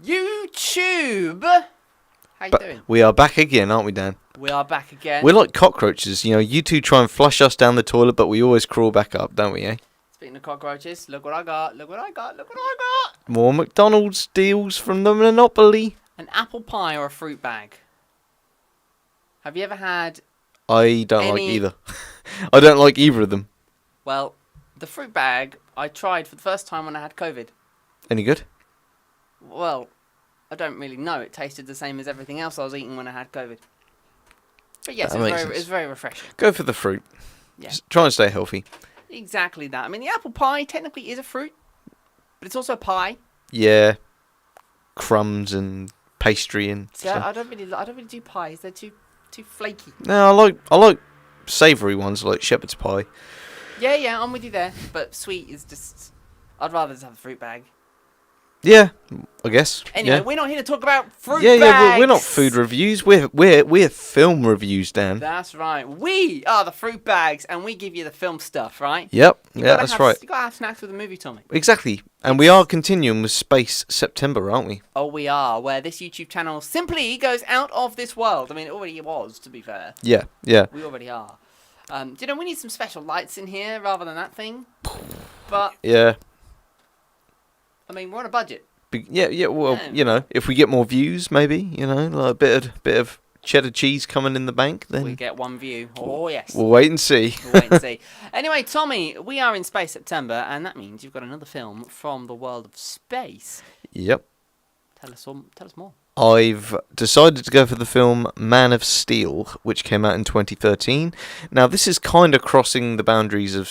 YouTube! How you doing? We are back again, aren't we, Dan? We are back again. We're like cockroaches. You know, you two try and flush us down the toilet, but we always crawl back up, don't we, eh? Speaking of cockroaches, look what I got, look what I got, look what I got! More McDonald's deals from the Monopoly. An apple pie or a fruit bag? Have you ever had... I don't like either. I don't like either of them. Well, the fruit bag I tried for the first time when I had COVID. Any good? Well, I don't really know. It tasted the same as everything else I was eating when I had COVID. But yes, it's very refreshing. Go for the fruit. Yeah. Just try and stay healthy. Exactly that. I mean, the apple pie technically is a fruit, but it's also a pie. Yeah. Crumbs and pastry and stuff. I don't really do pies. They're too flaky. No, I like savoury ones like shepherd's pie. Yeah, I'm with you there. But sweet is just... I'd rather just have a fruit bag. Yeah, I guess. Anyway, yeah. We're not here to talk about fruit bags. Yeah, we're not food reviews. We're film reviews, Dan. That's right. We are the fruit bags, and we give you the film stuff, right? Yep. That's right. You gotta have snacks with the movie, Tommy. Exactly. And we are continuing with Space September, aren't we? Oh, we are. Where this YouTube channel simply goes out of this world. I mean, it already was, to be fair. Yeah. We already are. Do you know, we need some special lights in here rather than that thing. But yeah. I mean, we're on a budget. Yeah. Well, you know, if we get more views, maybe, you know, like a bit of cheddar cheese coming in the bank, then we get one view. Oh yes. We'll wait and see. Anyway, Tommy, we are in Space September, and that means you've got another film from the world of space. Yep. Tell us more. I've decided to go for the film Man of Steel, which came out in 2013. Now, this is kind of crossing the boundaries of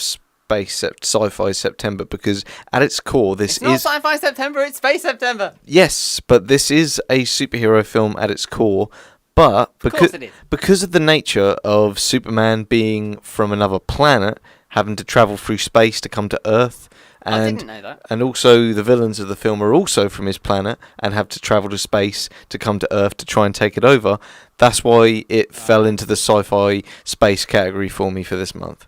sci-fi September, because at its core it's not sci-fi September, it's Space September. Yes, but this is a superhero film at its core, but because of the nature of Superman being from another planet, having to travel through space to come to Earth, I didn't know that. And also the villains of the film are also from his planet and have to travel to space to come to Earth to try and take it over. That's why it fell into the sci-fi space category for me for this month.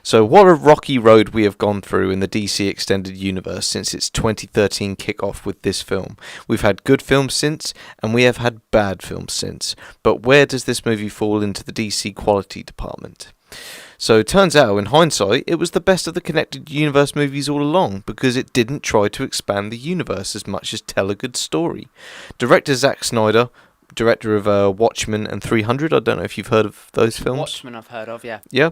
So what a rocky road we have gone through in the DC Extended Universe since its 2013 kickoff with this film. We've had good films since, and we have had bad films since. But where does this movie fall into the DC quality department? So it turns out, in hindsight, it was the best of the connected universe movies all along, because it didn't try to expand the universe as much as tell a good story. Director Zack Snyder, director of Watchmen and 300. I don't know if you've heard of those films. Watchmen I've heard of, yeah. Yeah.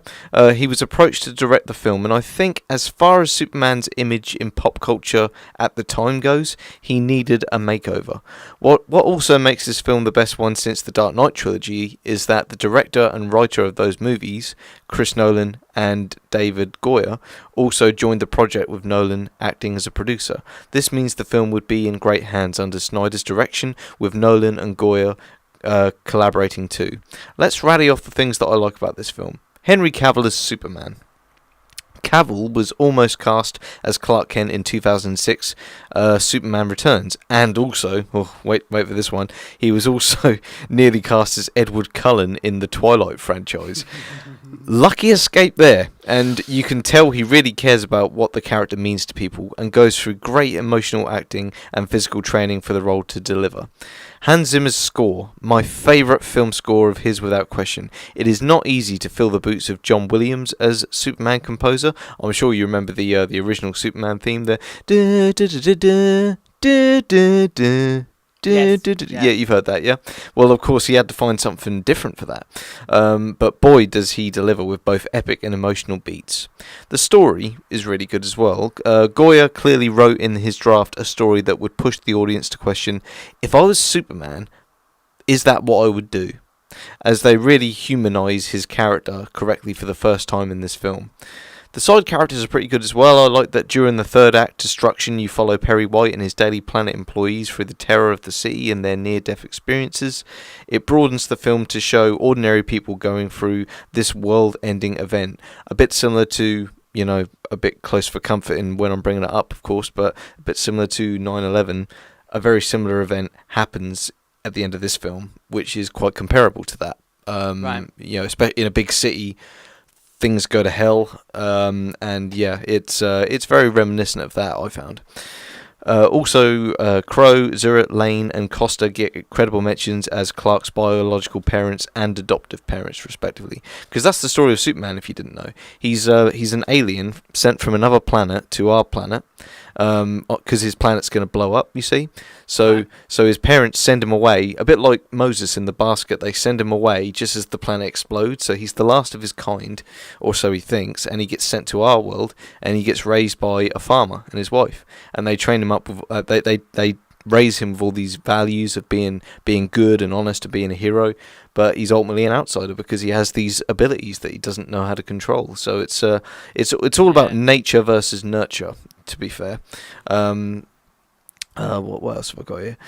He was approached to direct the film, and I think as far as Superman's image in pop culture at the time goes, he needed a makeover. What also makes this film the best one since the Dark Knight trilogy is that the director and writer of those movies, Chris Nolan and David Goyer, also joined the project with Nolan acting as a producer. This means the film would be in great hands under Snyder's direction, with Nolan and Goyer collaborating too. Let's rally off the things that I like about this film. Henry Cavill as Superman. Cavill was almost cast as Clark Kent in 2006 Superman Returns, and also, wait for this one, he was also nearly cast as Edward Cullen in the Twilight franchise. Lucky escape there, and you can tell he really cares about what the character means to people and goes through great emotional acting and physical training for the role to deliver. Hans Zimmer's score, my favourite film score of his without question. It is not easy to fill the boots of John Williams as Superman composer. I'm sure you remember the original Superman theme, the da da da da da da da. Yeah, you've heard that, yeah? Well, of course, he had to find something different for that. But boy, does he deliver with both epic and emotional beats. The story is really good as well. Goyer clearly wrote in his draft a story that would push the audience to question, if I was Superman, is that what I would do? As they really humanise his character correctly for the first time in this film. The side characters are pretty good as well. I like that during the third act, Destruction, you follow Perry White and his Daily Planet employees through the terror of the city and their near-death experiences. It broadens the film to show ordinary people going through this world-ending event. A bit similar to, you know, a bit close for comfort in when I'm bringing it up, of course, but a bit similar to 9/11. A very similar event happens at the end of this film, which is quite comparable to that. Right. You know, in a big city, things go to hell, and yeah, it's very reminiscent of that, I found. Crow, Zurich, Lane, and Costa get incredible mentions as Clark's biological parents and adoptive parents, respectively. Because that's the story of Superman, if you didn't know. He's an alien sent from another planet to our planet, because his planet's going to blow up, you see. So his parents send him away, a bit like Moses in the basket. They send him away just as the planet explodes. So he's the last of his kind, or so he thinks, and he gets sent to our world, and he gets raised by a farmer and his wife, and they train him up with they raise him with all these values of being good and honest and being a hero, but he's ultimately an outsider because he has these abilities that he doesn't know how to control. So it's all about nature versus nurture, to be fair. What else have I got here?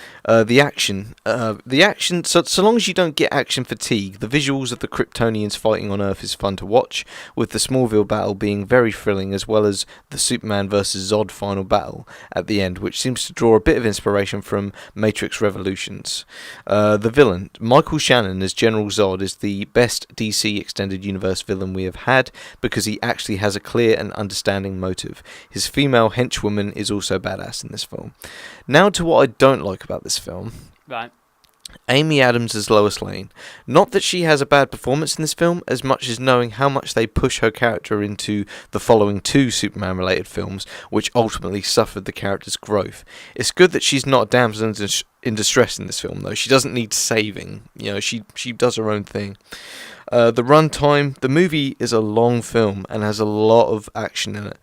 The action. So long as you don't get action fatigue, the visuals of the Kryptonians fighting on Earth is fun to watch, with the Smallville battle being very thrilling, as well as the Superman versus Zod final battle at the end, which seems to draw a bit of inspiration from Matrix Revolutions. The villain, Michael Shannon as General Zod, is the best DC Extended Universe villain we have had because he actually has a clear and understanding motive. His female henchwoman is also badass in this film. Now to what I don't like about this film. Right. Amy Adams as Lois Lane. Not that she has a bad performance in this film, as much as knowing how much they push her character into the following two Superman-related films, which ultimately suffered the character's growth. It's good that she's not a damsel in distress in this film, though. She doesn't need saving. She does her own thing. The runtime. The movie is a long film and has a lot of action in it.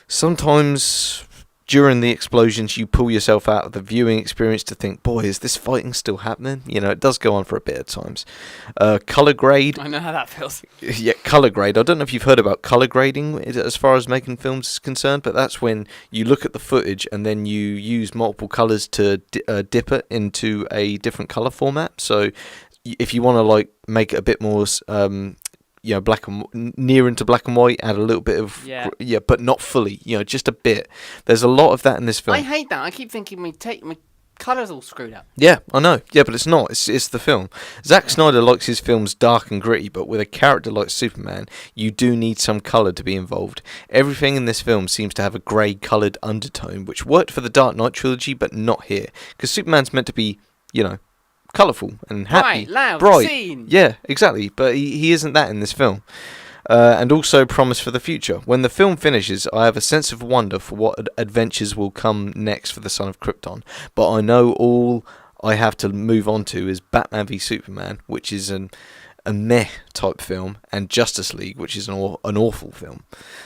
Sometimes during the explosions, you pull yourself out of the viewing experience to think, boy, is this fighting still happening? It does go on for a bit at times. Colour grade. I know how that feels. Yeah, colour grade. I don't know if you've heard about colour grading as far as making films is concerned, but that's when you look at the footage and then you use multiple colours to dip it into a different colour format. So if you want to make it a bit more black and near into black and white, add a little bit of but not fully, just a bit. There's a lot of that in this film. I hate that. I keep thinking my colour's all screwed up. Yeah, I know. Yeah, but it's not. It's the film. Zack Snyder likes his films dark and gritty, but with a character like Superman, you do need some colour to be involved. Everything in this film seems to have a grey coloured undertone, which worked for the Dark Knight trilogy, but not here, because Superman's meant to be, colourful and happy, bright, seen. Yeah, exactly. But he isn't that in this film. And also promise for the future. When the film finishes, I have a sense of wonder for what adventures will come next for the Son of Krypton. But I know all I have to move on to is Batman v Superman, which is a meh type film, and Justice League, which is an awful film.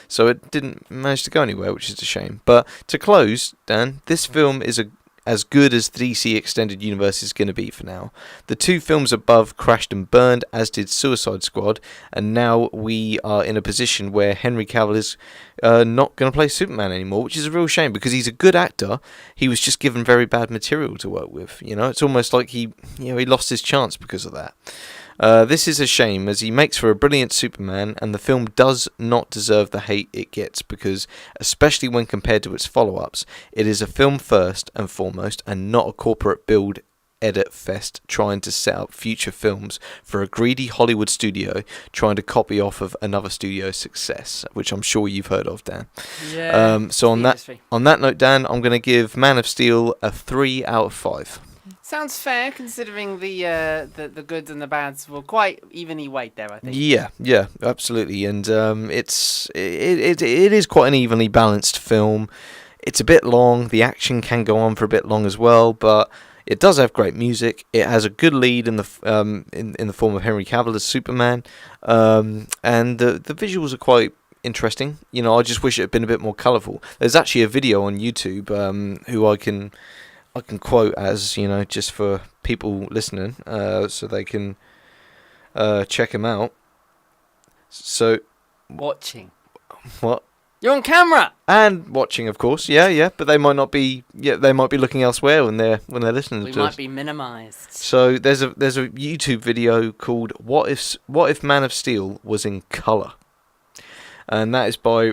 So it didn't manage to go anywhere, which is a shame. But to close, Dan, this film is as good as the DC Extended Universe is going to be for now. The two films above crashed and burned, as did Suicide Squad, and now we are in a position where Henry Cavill is not going to play Superman anymore, which is a real shame because he's a good actor. He was just given very bad material to work with. It's almost like he lost his chance because of that. This is a shame, as he makes for a brilliant Superman, and the film does not deserve the hate it gets because, especially when compared to its follow-ups, it is a film first and foremost, and not a corporate build edit fest trying to set up future films for a greedy Hollywood studio trying to copy off of another studio's success, which I'm sure you've heard of, Dan. Yeah. So on that note, Dan, I'm going to give Man of Steel a 3 out of 5. Sounds fair, considering the goods and the bads were quite evenly weighed there, I think. Yeah, absolutely, and it is quite an evenly balanced film. It's a bit long. The action can go on for a bit long as well, but it does have great music. It has a good lead in the in the form of Henry Cavill as Superman, and the visuals are quite interesting. I just wish it had been a bit more colourful. There's actually a video on YouTube who I can quote as, just for people listening, so they can check him out. So, watching. What? You're on camera. And watching, of course. Yeah. But they might not be. Yeah, they might be looking elsewhere when they're listening to us. We might be minimised. So there's a YouTube video called "What If Man of Steel Was in Colour," and that is by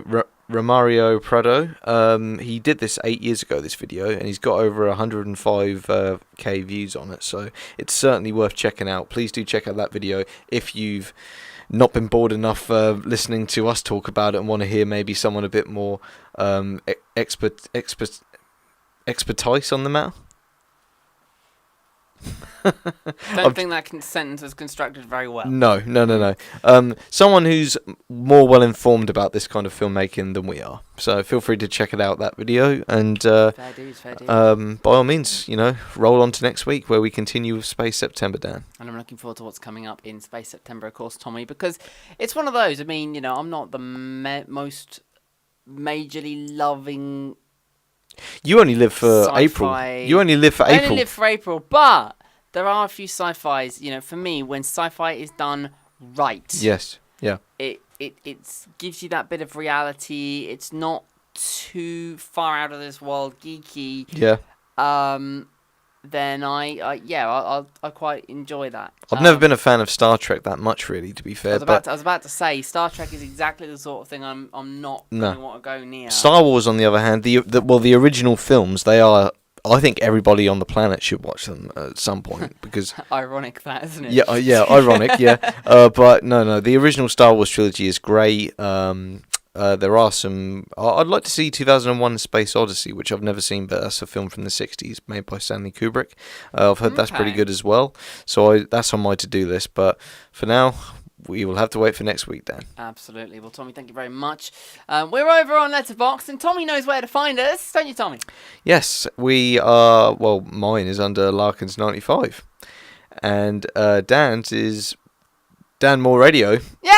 Romario Prado. He did this 8 years ago, this video, and he's got over 105k views on it, so it's certainly worth checking out. Please do check out that video if you've not been bored enough listening to us talk about it and want to hear maybe someone a bit more expertise on the matter. Don't think that sentence is constructed very well. No. Someone who's more well informed about this kind of filmmaking than we are. So feel free to check it out, that video, and Fair dues. by all means, roll on to next week where we continue with Space September, Dan. And I'm looking forward to what's coming up in Space September, of course, Tommy, because it's one of those. I mean, I'm not the most majorly loving. You only live for sci-fi. April. I only live for April, but there are a few sci-fis. For me, when sci-fi is done right, yes, yeah, it gives you that bit of reality. It's not too far out of this world geeky. Yeah. Then I quite enjoy that. I've never been a fan of Star Trek that much, really, to be fair. I was about to say Star Trek is exactly the sort of thing I'm not going to want to go near. Star Wars, on the other hand, the original films, they are. I think everybody on the planet should watch them at some point because ironic that, isn't it? Yeah, ironic, yeah. But no, the original Star Wars trilogy is great. There are some. I'd like to see 2001: Space Odyssey, which I've never seen, but that's a film from the '60s made by Stanley Kubrick. I've heard that's pretty good as well. So that's on my to-do list. But for now, we will have to wait for next week, Dan. Absolutely. Well, Tommy, thank you very much. We're over on Letterboxd, and Tommy knows where to find us, don't you, Tommy? Yes, we are. Well, mine is under Larkins95, and Dan's is Dan Moore Radio. Yay!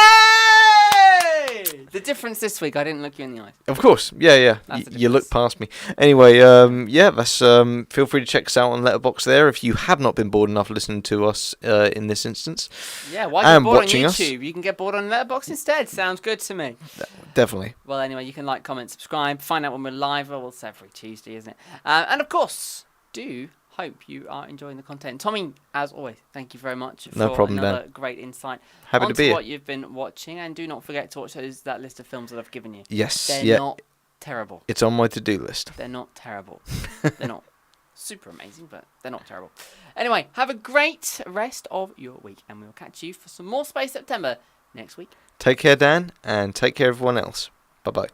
The difference this week, I didn't look you in the eyes. Of course, yeah. You look past me. Anyway, that's. Feel free to check us out on Letterboxd there if you have not been bored enough listening to us in this instance. Yeah, why are you bored on YouTube? You can get bored on Letterboxd instead. Sounds good to me. Definitely. Well, anyway, you can like, comment, subscribe, find out when we're live. Well, it's every Tuesday, isn't it? And of course, hope you are enjoying the content. Tommy, as always, thank you very much for another great insight Happy to be what you've been watching. And do not forget to watch that list of films that I've given you. Yes, They're not terrible. It's on my to-do list. They're not terrible. They're not super amazing, but they're not terrible. Anyway, have a great rest of your week, and we'll catch you for some more Space September next week. Take care, Dan, and take care everyone else. Bye-bye.